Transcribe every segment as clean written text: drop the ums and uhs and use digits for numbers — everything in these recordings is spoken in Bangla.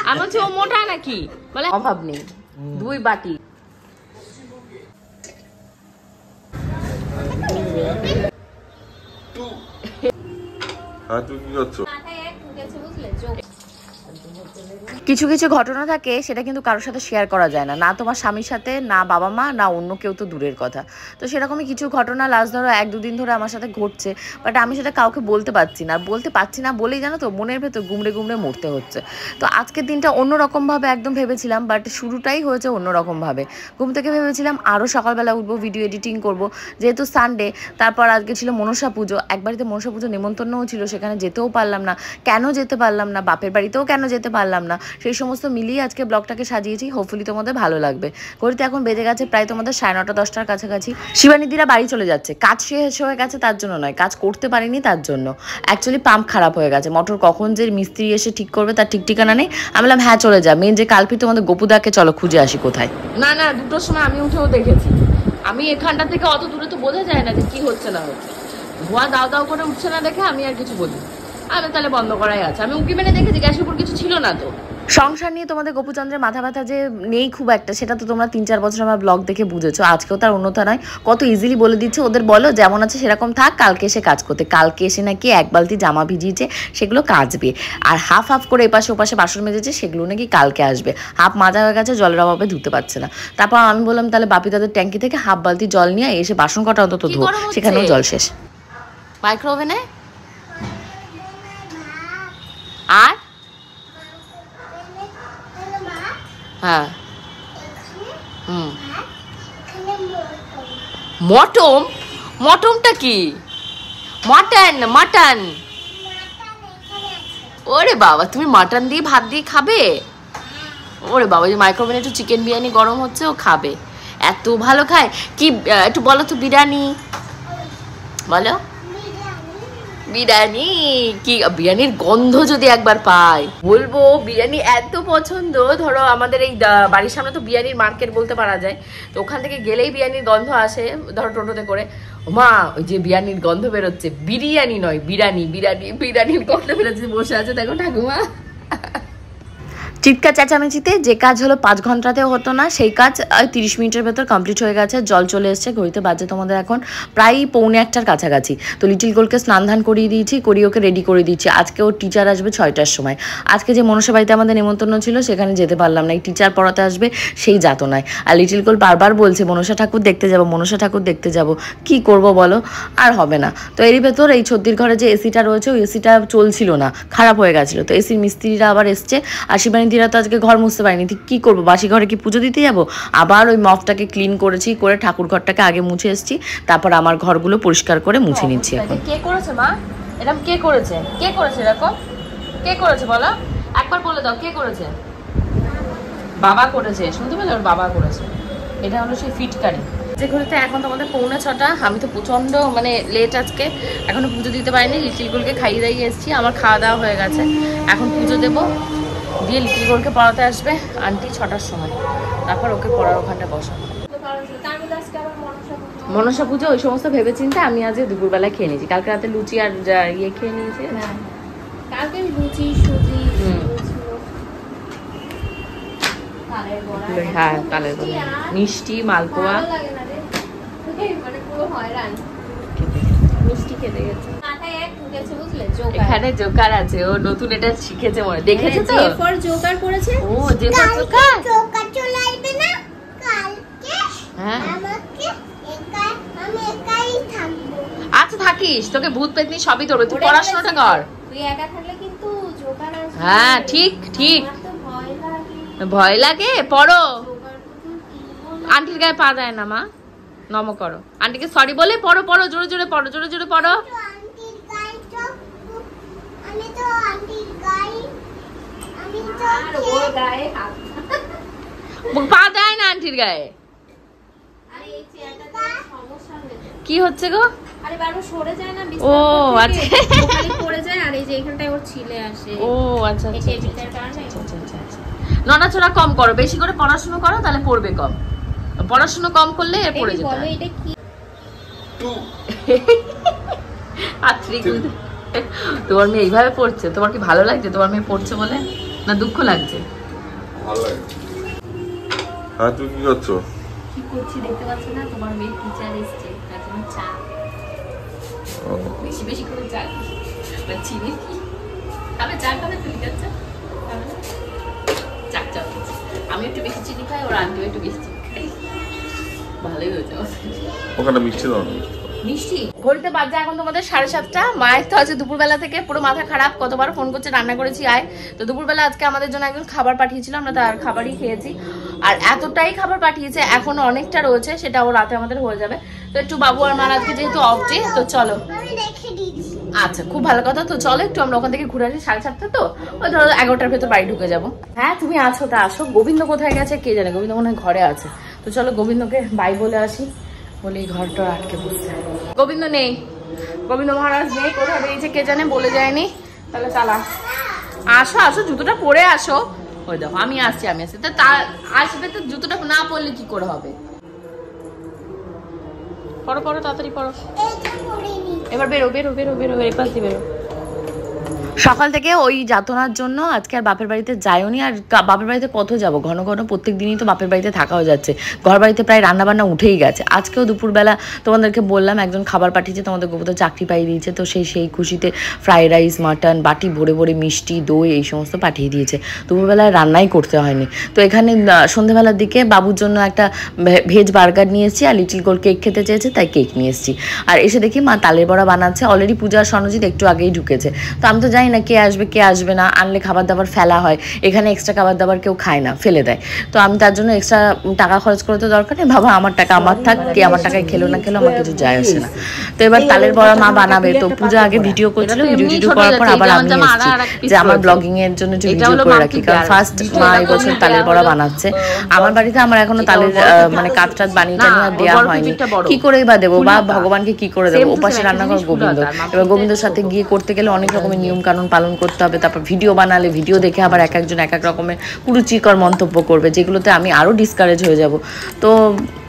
আমি বলছি ও মোটা নাকি, বলে অভাব নেই, 2 বাটি। তুই কি করছো? কিছু কিছু ঘটনা থাকে সেটা কিন্তু কারোর সাথে শেয়ার করা যায় না, না তোমার স্বামীর সাথে, না বাবা মা, না অন্য কেউ, তো দূরের কথা। তো সেরকমই কিছু ঘটনা লাস্ট ধরো 1-2 দিন ধরে আমার সাথে ঘটছে, বাট আমি সেটা কাউকে বলতে পারছি না বলেই জানো তো মনের ভেতর গুমড়ে গুমড়ে মরতে হচ্ছে। তো আজকের দিনটা অন্যরকমভাবে একদম ভেবেছিলাম, বাট শুরুটাই হয়েছে অন্যরকমভাবে। ঘুম থেকে ভেবেছিলাম আরও সকালবেলা উঠবো, ভিডিও এডিটিং করব, যেহেতু সানডে। তারপর আজকে ছিল মনসা পুজো, এক বাড়িতে মনসা পুজো নেমন্তন্নও ছিল, সেখানে যেতেও পারলাম না। কেন যেতে পারলাম না, বাপের বাড়িতেও কেন যেতে পারলাম না, সেই সমস্ত মিলিয়ে আজকে ব্লগটাকে সাজিয়েছি। হোপফুলি তোমাদের ভালো লাগবে। ঘড়িতে এখন বেজে গেছে প্রায় তোমাদের 9:30-10টার কাছাকাছি। শিবানীদিরা বাড়ি চলে যাচ্ছে, কাজ শেষ হয়ে গেছে তার জন্য নয়, কাজ করতে পারিনি তার জন্য। অ্যাকচুয়ালি পাম্প খারাপ হয়ে গেছে, মোটর কখন যে মিস্ত্রি এসে ঠিক করবে তার ঠিক ঠিকানা নেই। আমি বললাম হ্যাঁ চলে যা, মেন যে কালপি তোমাদের গোপুদাকে চলো খুঁজে আসি কোথায়। না 2টোর সময় আমি উঠেও দেখেছি। আমি এখানটা থেকে অত দূরে তো বোঝা যায় না যে কি হচ্ছে না হচ্ছে, ধোয়া দাও দাও করে উঠছে না দেখে আমি আর কিছু বলি। আমি তাহলে বন্ধ করাই আছে, আমি উঁকি মেরে দেখেছি গ্যাসের উপর কিছু ছিল না। তো সংসার নিয়ে তোমাদের গোপুচন্দ্রের মাথা ব্যথা যে নেই খুব একটা, সেটা তো তোমরা 3-4 বছর আমার ব্লগ দেখে বুঝেছো। আজকেও তার অন্যথা নয়, কত ইজিলি বলে দিচ্ছে ওদের, বলো যেমন আছে সেরকম থাক, কালকে এসে কাজ করতে। কালকে এসে নাকি 1 বালতি জামা ভিজিয়েছে, সেগুলো কাচবে। আর হাফ হাফ করে এপাশে ওপাশে বাসন মেজেছে, সেগুলো নাকি কালকে আসবে। হাফ মাজা হয়ে গেছে, জলের অভাবে ধুতে পারছে না। তারপর আমি বললাম তাহলে বাপি তাদের ট্যাঙ্কি থেকে হাফ বালতি জল নিয়ে এসে বাসন কটা অন্তত ধো, সেখানেও জল শেষ। মাইক্রো ওভেনে আর হ্যাঁ মটমটা কি? মাটন। ওরে বাবা, তুমি মাটন দিয়ে ভাত দিয়ে খাবে? ওরে বাবা, যে মাইক্রোওভেনে একটু চিকেন বিরিয়ানি গরম হচ্ছে, ও খাবে। এত ভালো খায় কি? একটু বলো তো, বিরিয়ানি বলো। বিরিয়ানি কি? বিরিয়ানির গন্ধ যদি একবার পাই বলবো, বিরিয়ানি এত পছন্দ। ধরো আমাদের এই বাড়ির সামনে তো বিরিয়ানির মার্কেট বলতে পারা যায়, তো ওখান থেকে গেলেই বিরিয়ানির গন্ধ আসে, ধরো টোটোতে করে। মা ওই যে বিরিয়ানির গন্ধ বেরোচ্ছে, বিরিয়ানি নয় বিরিয়ানির গন্ধ বেরোচ্ছে, বসে আছে দেখো ঠাকুমা। চিৎকার চেঁচামেচিতে যে কাজ হলো 5 ঘন্টাতেও হতো না, সেই কাজ 30 মিনিটের ভেতর কমপ্লিট হয়ে গেছে। জল চলে এসছে, ঘড়িতে বাজে তোমাদের এখন প্রায় 1:45-র কাছাকাছি। তো লিটিল গোলকে স্নান ধান করিয়ে দিয়েছি, করিয়ে ওকে রেডি করে দিচ্ছি। আজকে ওর টিচার আসবে 6টার সময়। আজকে যে মনসা বাড়িতে আমাদের নেমন্তন্ন ছিল, সেখানে যেতে পারলাম না, এই টিচার পড়াতে আসবে সেই যাতনায়। আর লিটিল গোল বারবার বলছে মনসা ঠাকুর দেখতে যাব। কি করব বলো, আর হবে না। তো এরই ভেতর এই ছদ্দির ঘরে যে এসিটা রয়েছে, ওই এসিটা চলছিল না, খারাপ হয়ে গেছিলো। তো এসির মিস্ত্রিরা আবার এসছে, আর শিবানীদিরা তো আজকে ঘর মুছতে পারিনি। কি করবো, বাসি ঘরে কি পুজো দিতে যাবো? আবার ওই মফটাকে ক্লিন করেছি, করে ঠাকুর ঘরটাকে আগে মুছে এসেছি, তারপর আমার ঘরগুলো পরিষ্কার করে মুছে নিচ্ছি এখন। কে করেছে মা এরকম? কে করেছে এরকম? কে করেছে বলো, একবার বলে দাও, কে করেছে? বাবা করেছে, শুনতে পেলে? ওর বাবা করেছে। এটা হলো সেই ফিটকারি। যে ঘড়িতে এখন তোমাদের 6:45, আমি তো প্রচন্ড লেট আজকে, এখনো পুজো দিতে পারিনি। লিটিল গোলকে খাইয়ে দাইয়ে এসেছি, আমার খাওয়া দাওয়া হয়ে গেছে। এখন পুজো দেবো, দিয়ে লিটিল গোলকে পড়াতে আসবে আন্টি 6টার সময়, তারপর ওকে পড়ার ওখানটা বসাবো। মনসা পুজো ওই সমস্ত ভেবে চিন্তে আমি আজ দুপুরবেলায় খেয়ে নিয়েছি। কালকে রাতে লুচি আর ইয়ে খেয়ে নিয়েছি। কালকে লুচি সুজি, হ্যাঁ কালের মিষ্টি, মালপোয়া, মিষ্টি খেতে গেছে। মাথায় এক ঢুকেছে বুঝলে, জোকার। এখানে জোকার আছে, ও নতুন এটা শিখেছে মনে, দেখেছে তো? জে ফর জোকার করেছে। ও জে ফর জোকার। জোকার চলে আসবে না কালকে? হ্যাঁ আমাকে আমি একাই থাকবো। আচ্ছা থাকিস, তোকে ভূত পেতনি সবই তোর, তুই পড়াশোনাটা কর। তুই একা থাকলে কিন্তু জোকার আসবে। হ্যাঁ ঠিক। আমার তো ভয় লাগে, পড়ো। আন্টির গায়ে পা দেয় না মা, নম করো, আন্টিকে সরি বলে পড়ো, জোরে জোরে পড়ো, পড়ো। পা দেয় না আন্টির গায়ে। কি হচ্ছে গো? আরে বারবার সরে যায় না, ও আচ্ছা, খালি পড়ে যায়। আর এই যে এখানটায় ওর ছিলে আসে। ও আচ্ছা আচ্ছা, নড়াচড়া কম করো, বেশি করে পড়াশোনা করো, তাহলে পড়বে কম। পড়াশোনা কম করলে পড়ে যেতে হয়। এটা কি? তোমার মেয়ে এইভাবে পড়ছে, তোমার কি ভালো লাগছে তোমার মেয়ে পড়ছে বলে? না দুঃখ লাগছে? ভালো লাগে। হ্যাঁ, তুমি কি করছো? কি করছি দেখতে পাচ্ছ না? তোমার মেয়ে টিচার এসছে, তার জন্য চা বেশি বেশি করে চা চিনি কি তাহলে চা খাবে তুমি? চা চা চা আমি একটু বেশি চিনি খাই, ওর আন্টিও একটু বেশি চিনি খাই। ভালোই হয়েছে। ওখানে মিষ্টি দাও না? মিষ্টি ঘড়িতে বাজে এখন তোমাদের 7:30। মায়ের তো আছে দুপুরবেলা থেকে পুরো মাথা খারাপ, কতবার ফোন করছে রান্না করেছি আয়। তো দুপুরবেলা আজকে আমাদের জন্য একজন খাবার পাঠিয়েছিল, আমরা তার খাবারই খেয়েছি। আর এতটাই খাবার পাঠিয়েছে, এখনো অনেকটা রয়েছে, সেটাও রাতে আমাদের হয়ে যাবে। তো একটু বাবু আর মার আজকে যেহেতু অফ ডে, তো চলো। আচ্ছা, খুব ভালো কথা। তো চলো একটু আমরা ওখান থেকে ঘুরে আসি। 7:30 তো ওই ধরো 11টার ভেতর বাড়ি ঢুকে যাবো। হ্যাঁ তুমি আছো, তা আসো। গোবিন্দ কোথায় গেছে কে জানে, গোবিন্দ মনে হয় ঘরে আছে। তো চলো গোবিন্দকে বাই বলে আসি, বলে এই ঘরটা আটকে বসছে। গোবিন্দ নেই, গোবিন্দ মহারাজ নেই, কোথায় বেরিয়েছে কে জানে, বলে যায়নি। তাহলে চালা, আসো আসো, জুতোটা পরে আসো। ওই দেখো আমি আসছি। তো তা আসবে তো, জুতোটা না পরলে কি করে হবে? পড়ো পড়ো, তাড়াতাড়ি পড়ো। এবার বেরো বেরো বেরো বেরো, এপাশ দিয়ে বেরো। সকাল থেকে ওই যাতনার জন্য আজকে আর বাপের বাড়িতে যাইওনি। আর বাপের বাড়িতে কত যাব, ঘন ঘন প্রত্যেক দিনই তো বাপের বাড়িতে থাকাও যাচ্ছে। ঘর বাড়িতে প্রায় রান্নাবান্না উঠেই গেছে। আজকেও দুপুরবেলা তোমাদেরকে বললাম একজন খাবার পাঠিয়েছে, তোমাদের গোবর চাকরি পাইয়ে দিয়েছে। তো সেই খুশিতে ফ্রাইড রাইস, মাটন, বাটি ভরে ভরে মিষ্টি, দই এই সমস্ত পাঠিয়ে দিয়েছে। দুপুরবেলায় রান্নাই করতে হয়নি। তো এখানে সন্ধ্যেবেলার দিকে বাবুর জন্য একটা ভেজ বার্গার নিয়ে এসেছি, আর লিটিল গোল্ড কেক খেতে চেয়েছে তাই কেক নিয়ে এসেছি। আর এসে দেখি মা তালের বড়া বানাচ্ছে। অলরেডি পূজার সনজিৎ একটু আগেই ঢুকেছে। তো আমি তো জানি না কে আসবে কে আসবে না, আনলে খাবার দাবার ফেলা হয়, এখানে এক্সট্রা খাবার দাবার কেউ খায় না, ফেলে দেয়। তো আমি তার জন্য এক্সট্রা টাকা খরচ করে তো দরকার নেই, বাবা আমার টাকা আমার থাক, কে আমার টাকায় খেলো না খেলো আমার কিছু যায় আসে না। তো এবার তালের বড়া মা বানাবে। তো পূজা আগে ভিডিও করছিল, ভিডিও করার পর আবার আমি এসেছি যে আমার ব্লগিং এর জন্য যে ভিডিও করে রাখি, কারণ ফার্স্ট মা এবছর তালের বড়া বানাচ্ছে। আমার বাড়িতে আমার এখনো তালের মানে কাঠ টাত বানিয়ে টানিয়ে আর দেওয়া হয়নি, কি করেই বা দেবো, বা ভগবানকে কি করে দেবো। ওপাশে রান্নাঘর গোবিন্দ, এবার গোবিন্দর সাথে গিয়ে করতে গেলে অনেক রকমের নিয়ম কানুন পালন করতে হবে। তারপর ভিডিও বানালে ভিডিও দেখে আবার এক একজন এক এক রকমের কুরুচিকর মন্তব্য করবে, যেগুলোতে আমি আরও ডিসকারেজ হয়ে যাব। তো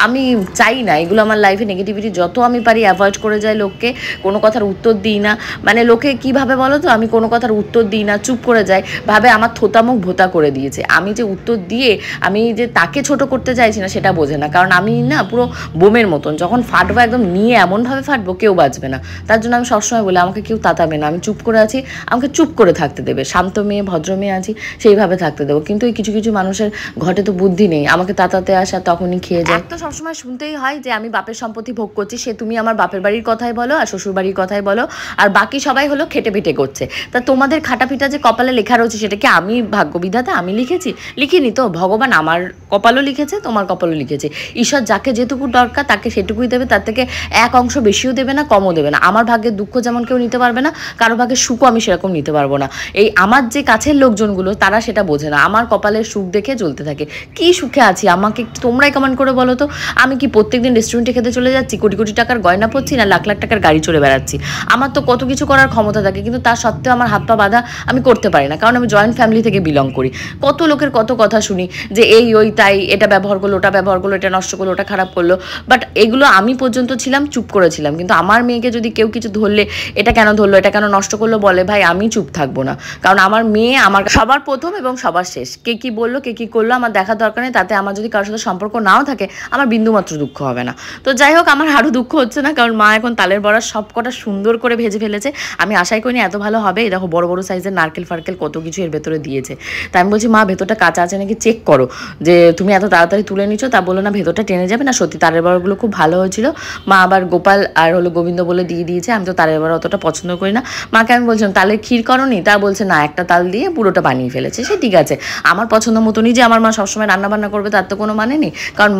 আমি চাই না এগুলো আমার লাইফে নেগেটিভিটি যত আমি পারি অ্যাভয়েড করে যাই। লোককে কোনো কথার উত্তর দিই না, মানে লোকে কিভাবে বলো তো, আমি কোনো কথার উত্তর দিই না, চুপ করে যাই, ভাবে আমার থোতামুখ ভোতা করে দিয়েছে। আমি যে উত্তর দিয়ে আমি যে তাকে ছোট করতে চাইছি না সেটা বোঝে না, কারণ আমি না পুরো বোমের মতন, যখন ফাটবো একদম নিয়ে এমনভাবে ফাটবো কেউ বাঁচবে না। তার জন্য আমি সবসময় বলি আমাকে কেউ তাতাবে না, আমি চুপ করে আছি, আমাকে চুপ করে থাকতে দেবে। শান্ত মেয়ে ভদ্র মেয়ে আছি সেইভাবে থাকতে দেবো। কিন্তু এই কিছু কিছু মানুষের ঘটে তো বুদ্ধি নেই, আমাকে তাতাতে আসা তখনই খেয়ে যায়। তো সবসময় শুনতেই হয় যে আমি বাপের সম্পত্তি ভোগ করছি, সে তুমি আমার বাপের বাড়ির কথাই বলো আর শ্বশুর বাড়ির কথাই বলো, আর বাকি সবাই হলো খেটে পিটে করছে। তা তোমাদের খাটাপিটা যে কপালে লেখা রয়েছে সেটা কি আমি ভাগ্য বিধাতা আমি লিখেছি? লিখিনি তো, ভগবান আমার কপালও লিখেছে, তোমার কপালও লিখেছে। ঈশ্বর যাকে যেটুকু দরকার তাকে সেটুকুই দেবে, তার থেকে এক অংশ বেশিও দেবে না কমও দেবে না। আমার ভাগ্যের দুঃখ যেমন কেউ নিতে পারবে না, কারো ভাগ্যের সুখও আমি সেরকম নিতে পারবো না। এই আমার যে কাছের লোকজনগুলো তারা সেটা বোঝে না, আমার কপালের সুখ দেখে চলতে থাকে। কি সুখে আছি আমাকে তোমরাই কমেন্ট করে বলো তো। আমি কি প্রত্যেকদিন রেস্টুরেন্টে খেতে চলে যাচ্ছি, কোটি কোটি টাকার গয়না পরছি, না লাখ লাখ টাকার গাড়ি চড়ে বেড়াচ্ছি? আমার তো কত কিছু করার ক্ষমতা থাকে, কিন্তু তার সত্ত্বেও আমার হাত পা বাঁধা, আমি করতে পারি না, কারণ আমি জয়েন্ট ফ্যামিলি থেকে বিলং করি। কত লোকের কত কথা শুনি যে এই ওই তাই, এটা ব্যবহার করলো ওটা ব্যবহার করলো, এটা নষ্ট করলো ওটা খারাপ করলো, বাট এগুলো আমি পর্যন্ত ছিলাম চুপ করেছিলাম। কিন্তু আমার মেয়েকে যদি কেউ কিছু ধরলে এটা কেন ধরলো এটা কেন নষ্ট করলো বলে, ভাই আমি চুপ থাকবো না, কারণ আমার মেয়ে আমার সবার প্রথম এবং সবার শেষ। কে কি বললো কে কি করলো আমার দেখার দরকার নেই, তাতে আমার যদি কারোর সাথে সম্পর্ক নাও থাকে আমার বিন্দুমাত্র দুঃখ হবে না। তো যাই হোক, আমার আরও দুঃখ হচ্ছে না, কারণ মা এখন তালের বড়া সব কটা সুন্দর করে ভেজে ফেলেছে। আমি আশাই করিনি এত ভালো হবে। এই দেখো বড় বড় সাইজের নারকেল ফারকেল কত কিছু এর ভেতরে দিয়েছে। তাই আমি বলছি মা ভেতরটা কাঁচা আছে নাকি চেক করো, যে তুমি এত তাড়াতাড়ি তুলে নিচ্ছ। তা বললো না ভেতরটা টেনে যাবে না। সত্যি তালের বড়াগুলো খুব ভালো হয়েছিল। মা আবার গোপাল আর হলো গোবিন্দ বলে দিয়ে দিয়েছে। আমি তো তালের বড়া অতটা পছন্দ করি না। মাকে আমি বলছিলাম তালের ক্ষীর করনি, তা বলছে না একটা তাল দিয়ে পুরোটা বানিয়ে ফেলেছে। সে ঠিক আছে, আমার পছন্দ মতনই যে আমার মা সবসময় রান্না বান্না করবে তার তো কোনো মানে নেই, কারণ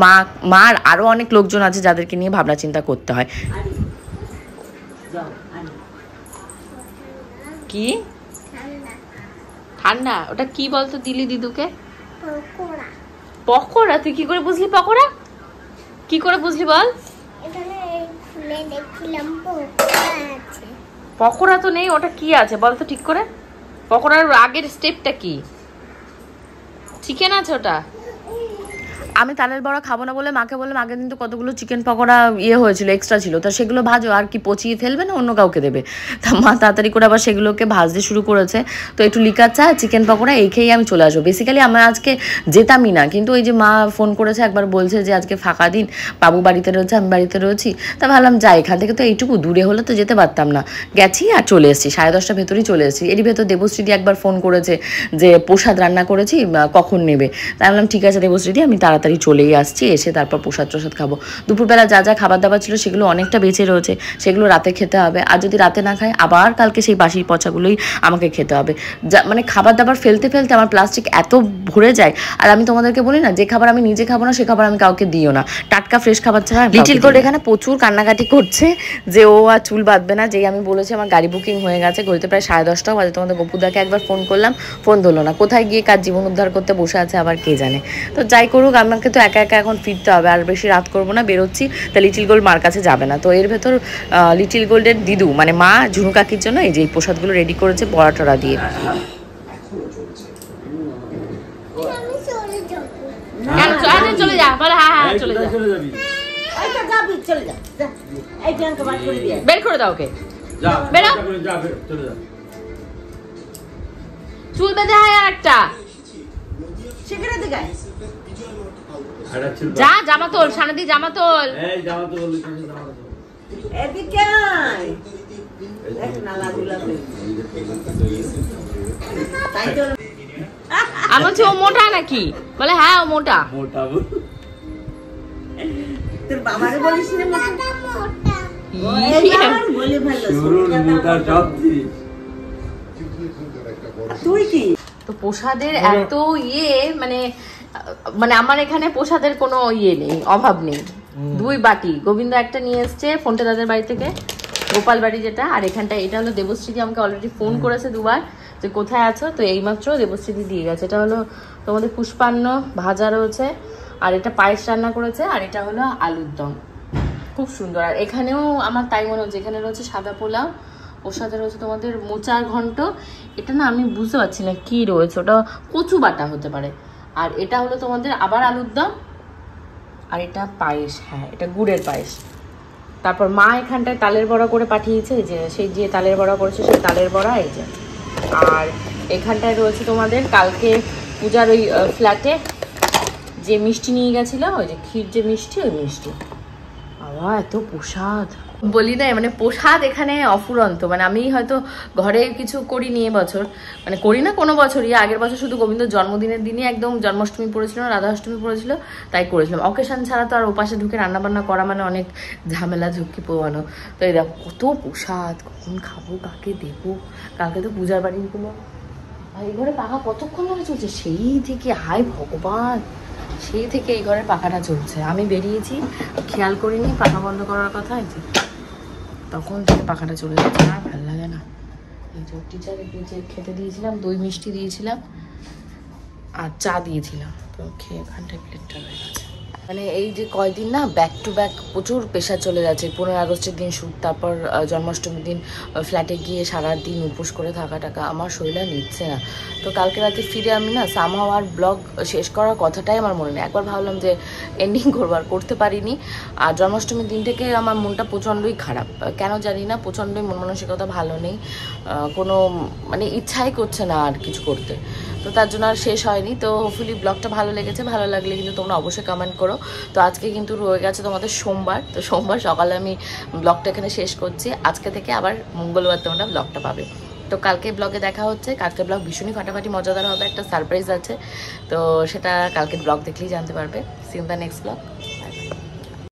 মার আরও অনেক লোকজন আছে যাদেরকে নিয়ে ভাবনা চিন্তা করতে হয়। কি ঠান্ডা? ওটা কি বলতো দিলি দিদুকে? পকোড়া? তুই কি করে বুঝলি পকোড়া? কি করে বুঝলি বল? পকোড়া তো নেই, ওটা কি আছে বল তো ঠিক করে? পকোড়ার আগের স্টেপটা কি? চিকেন আছে ওটা? আমি তালের বড়া খাবো না বলে মাকে বললাম আগে কিন্তু কতগুলো চিকেন পকোড়া হয়েছিল, এক্সট্রা ছিল, তা সেগুলো ভাজো, আর কি পচিয়ে ফেলবে না অন্য কাউকে দেবে। তা মা তাড়াতাড়ি করে আবার সেগুলোকে ভাজতে শুরু করেছে। তো একটু লিকার চা, চিকেন পকোড়া এই খেয়েই আমি চলে আসবো। বেসিক্যালি আমার আজকে যেতামই না, কিন্তু ওই যে মা ফোন করেছে একবার, বলছে যে আজকে ফাঁকা দিন, বাবু বাড়িতে রয়েছে, আমি বাড়িতে রয়েছি। তা ভাবলাম যাই, এখান থেকে তো এইটুকু দূরে হলে তো যেতে পারতাম না, গেছি আর চলে এসেছি। 10:30 ভেতরেই চলে এসেছি। এরই ভেতর দেবশ্রীদি একবার ফোন করেছে যে প্রসাদ রান্না করেছি, কখন নেবে। তাই বললাম ঠিক আছে দেবশ্রীদি, আমি তাড়াতাড়ি চলেই আসছি, এসে তারপর প্রসাদ খাবো। দুপুরবেলা যা যা খাবার দাবার ছিল সেগুলো অনেকটা বেঁচে রয়েছে, সেগুলো রাতে খেতে হবে। আর যদি রাতে না খাই আবার কালকে সেই বাসি পচাগুলোই আমাকে খেতে হবে। মানে খাবার দাবার ফেলতে ফেলতে আমার প্লাস্টিক এত ভরে যায়। আর আমি তোমাদেরকে বলি না, যে খাবার আমি নিজে খাবো না সে খাবার আমি কাউকে দিও না, টাটকা ফ্রেশ খাবার ছাড়া। লিটিল গোল্ড এখানে প্রচুর কান্নাকাটি করছে যে ও আর চুল বাঁধবে না। যেই আমি বলেছি আমার গাড়ি বুকিং হয়ে গেছে, ঘড়িতে প্রায় 10:30 বাজে, তোমাদের গপুদাকে একবার ফোন করলাম, ফোন ধরলো না। কোথায় গিয়ে কার জীবন উদ্ধার করতে বসে আছে আবার কে জানে। তো যাই করুক, আমাকে তো একা একা এখন ফিরতে হবে, আর বেশি রাত করবো না, বেরোচ্ছি। তা লিটিল গোল্ড মার কাছে যাবে না। তো এর ভেতর লিটিল গোল্ডের দিদু মানে মা ঝুনু কাকির জন্য এই যে প্রসাদগুলো রেডি করেছে বড়া টড়া দিয়ে। চলে যা বলে, হ্যাঁ হ্যাঁ চলে যা, বের করে দাও ওকে, বেরো, চুল বেঁধে হয় আর একটা, যা জামা তোল, সানাদি জামা তোল। আমি বলছি ও মোটা নাকি, বলে হ্যাঁ ও মোটা। তোর বাবারে বলিস না মোটা, বলে ভালো তুই কি। তো প্রসাদের এত মানে মানে আমার এখানে প্রসাদের কোনো নেই, অভাব নেই। 2 বাটি গোবিন্দ একটা নিয়ে এসছে ফোনটা দাদের বাড়ি থেকে, গোপাল বাড়ি যেটা। আর এখানটা এটা হলো দেবশ্রীদি আমাকে অলরেডি ফোন করেছে 2 বার যে কোথায় আছো। তো এইমাত্র দেবশ্রীদি দিয়ে গেছে। এটা হলো তোমাদের পুষ্পান্ন ভাজা রয়েছে, আর এটা পায়েস রান্না করেছে, আর এটা হলো আলুর দম, খুব সুন্দর। আর এখানেও আমার তাই মনে হচ্ছে, এখানে রয়েছে সাদা পোলাও, ওর সাথে রয়েছে তোমাদের মোচার ঘন্ট। এটা না আমি বুঝতে পারছি না কি রয়েছে, ওটা কচু বাটা হতে পারে। আর এটা হলো তোমাদের আবার আলুর দম, আর এটা পায়েস, হ্যাঁ এটা গুড়ের পায়েস। তারপর মা এখানটায় তালের বড়া করে পাঠিয়েছে, যে সেই যে তালের বড়া করেছে সেই তালের বড়া এই যে। আর এখানটায় রয়েছে তোমাদের কালকে পূজার ওই ফ্ল্যাটে যে মিষ্টি নিয়ে গেছিলাম, ওই যে ক্ষীর যে মিষ্টি, ওই মিষ্টি। বাবা এত প্রসাদ বলি না, মানে প্রসাদ এখানে অফুরন্ত। মানে আমি হয়তো ঘরে কিছু করিনি এবছর, মানে করি না কোনো বছরই। আগের বছর শুধু গোবিন্দর জন্মদিনের দিনই একদম জন্মাষ্টমী পড়েছিল, রাধাষ্টমী পড়েছিল, তাই করেছিলাম। অকেশন ছাড়া তো আর ওপাশে ঢুকে রান্নাবান্না করা মানে অনেক ঝামেলা, ঝুঁকি পোয়ানো। তো এই দেখো কত প্রসাদ, কখন খাবো, কাকে দেবো। কালকে তো পূজার বাড়িগুলো, এই ঘরে পাখা কতক্ষণ ধরে চলছে, সেই থেকে হায় ভগবান, সেই থেকে এই ঘরের পাখাটা চলছে। আমি বেরিয়েছি খেয়াল করিনি পাখা বন্ধ করার কথা, আছে তখন থেকে পাখাটা চলে যাচ্ছে, আর ভালো লাগে না। এই যে টিচারকে যে খেতে দিয়েছিলাম, দই মিষ্টি দিয়েছিলাম আর চা দিয়েছিলাম, তো খেয়ে ওখানটায় প্লেটটা রয়ে গেছে। মানে এই যে কয়দিন না ব্যাক টু ব্যাক প্রচুর প্রেশার চলে যাচ্ছে। 15 আগস্টের দিন শ্যুট, তারপর জন্মাষ্টমীর দিন ফ্ল্যাটে গিয়ে সারাদিন উপোস করে থাকা আমার শরীরে নিচ্ছে না। তো কালকে রাতে ফিরে আমি না সামহাও আর ব্লগ শেষ করার কথাটাই আমার মনে নেই। একবার ভাবলাম যে এন্ডিং করবো, আর করতে পারিনি। আর জন্মাষ্টমীর দিন থেকে আমার মনটা প্রচণ্ডই খারাপ, কেন জানি না, প্রচণ্ডই মন মানসিকতা ভালো নেই, কোনো মানে ইচ্ছাই করছে না আর কিছু করতে। তো তার জন্য আর শেষ হয়নি। তো হোপফুলি ব্লগটা ভালো লেগেছে, ভালো লাগলে কিন্তু তোমরা অবশ্যই কমেন্ট করো। তো আজকে কিন্তু রয়ে গেছে তোমাদের সোমবার, তো সোমবার সকালে আমি ব্লগটা এখানে শেষ করছি। আজকে থেকে আবার মঙ্গলবার তোমরা ব্লগটা পাবে। তো কালকে ব্লগে দেখা হচ্ছে। কালকে ব্লগ ভীষণই ফাটাফাটি মজাদার হবে, একটা সারপ্রাইজ আছে, তো সেটা কালকে ব্লগ দেখলেই জানতে পারবে। See in the next blog.